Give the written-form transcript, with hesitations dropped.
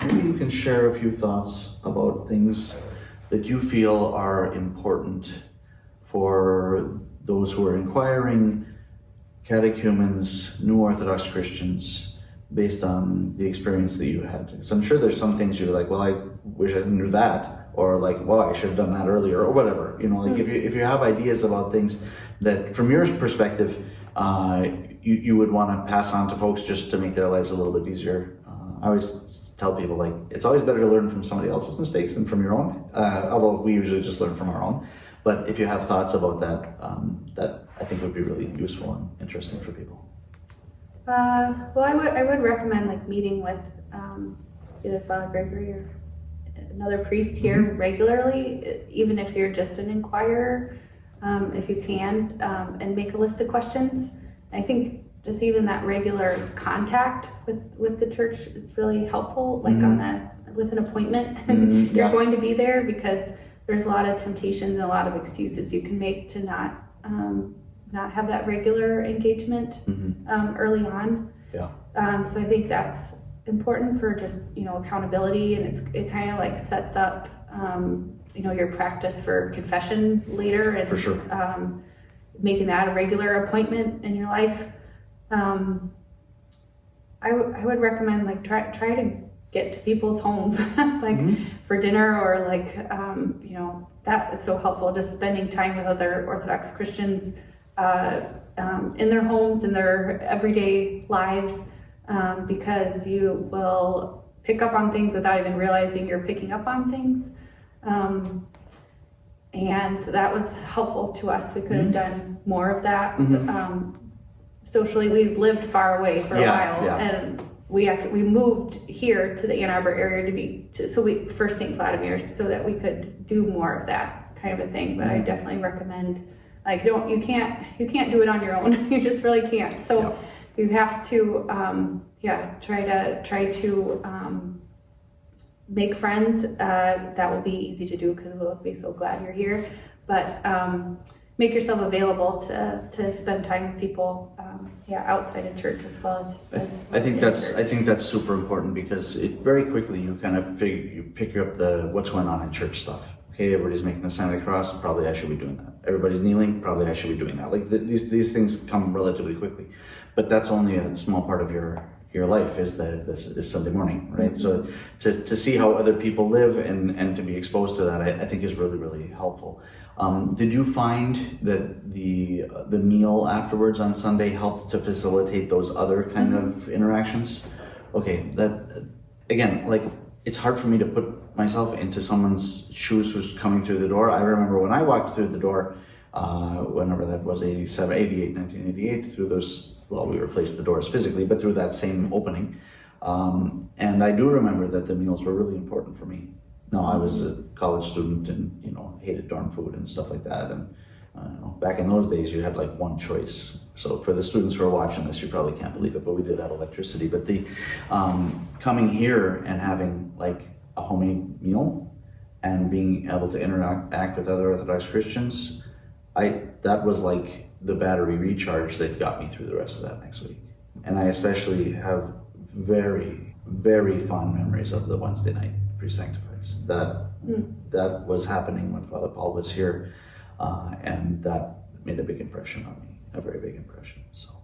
maybe you can share a few thoughts about things that you feel are important for those who are inquiring, catechumens, new Orthodox Christians, based on the experience that you had. Because I'm sure there's some things you're like, well, I wish I knew that, or like, well, I should have done that earlier, or whatever. You know, like if you have ideas about things that, from your perspective, you would want to pass on to folks just to make their lives a little bit easier. I always tell people, like, it's always better to learn from somebody else's mistakes than from your own, although we usually just learn from our own. But if you have thoughts about that, that I think would be really useful and interesting for people. Well, I would recommend like meeting with either Father Gregory or another priest here regularly, even if you're just an inquirer, if you can, and make a list of questions. I think just even that regular contact with the church is really helpful, like with an appointment. You're going to be there, because there's a lot of temptations and a lot of excuses you can make to not have that regular engagement early on. So I think that's important for just, accountability, and it kind of like sets up your practice for confession later, and for sure. Making that a regular appointment in your life. I would recommend like try to get to people's homes like for dinner, or like that is so helpful, just spending time with other Orthodox Christians in their homes, in their everyday lives, because you will pick up on things without even realizing you're picking up on things. And so that was helpful to us. We could have done more of that. Socially, we lived far away for a while, and we moved here to the Ann Arbor area for St. Vladimir's, so that we could do more of that kind of a thing. But I definitely recommend, like, you can't do it on your own. You just really can't. So you have to try to make friends. That will be easy to do, because we'll be so glad you're here. But make yourself available to spend time with people outside of church as well as I think that's super important, because it very quickly you kind of pick up what's going on in church stuff. Okay, everybody's making the sign of the cross, probably I should be doing that. Everybody's kneeling, probably I should be doing that. Like these things come relatively quickly, but that's only a small part of your life is Sunday morning, right? So to see how other people live and to be exposed to that, I think is really, really helpful. Did you find that the meal afterwards on Sunday helped to facilitate those other kind of interactions? Okay, that again, like, it's hard for me to put myself into someone's shoes who's coming through the door. I remember when I walked through the door, whenever that was, 1988, through those, well, we replaced the doors physically, but through that same opening. And I do remember that the meals were really important for me. No, I was a college student and, hated dorm food and stuff like that. And back in those days, you had like one choice. So for the students who are watching this, you probably can't believe it, but we did have electricity. But the coming here and having like a homemade meal and being able to interact with other Orthodox Christians, that was like the battery recharge that got me through the rest of that next week. And I especially have very, very fond memories of the Wednesday night pre-sanctifieds. That was happening when Father Paul was here, and that made a big impression on me, a very big impression. So.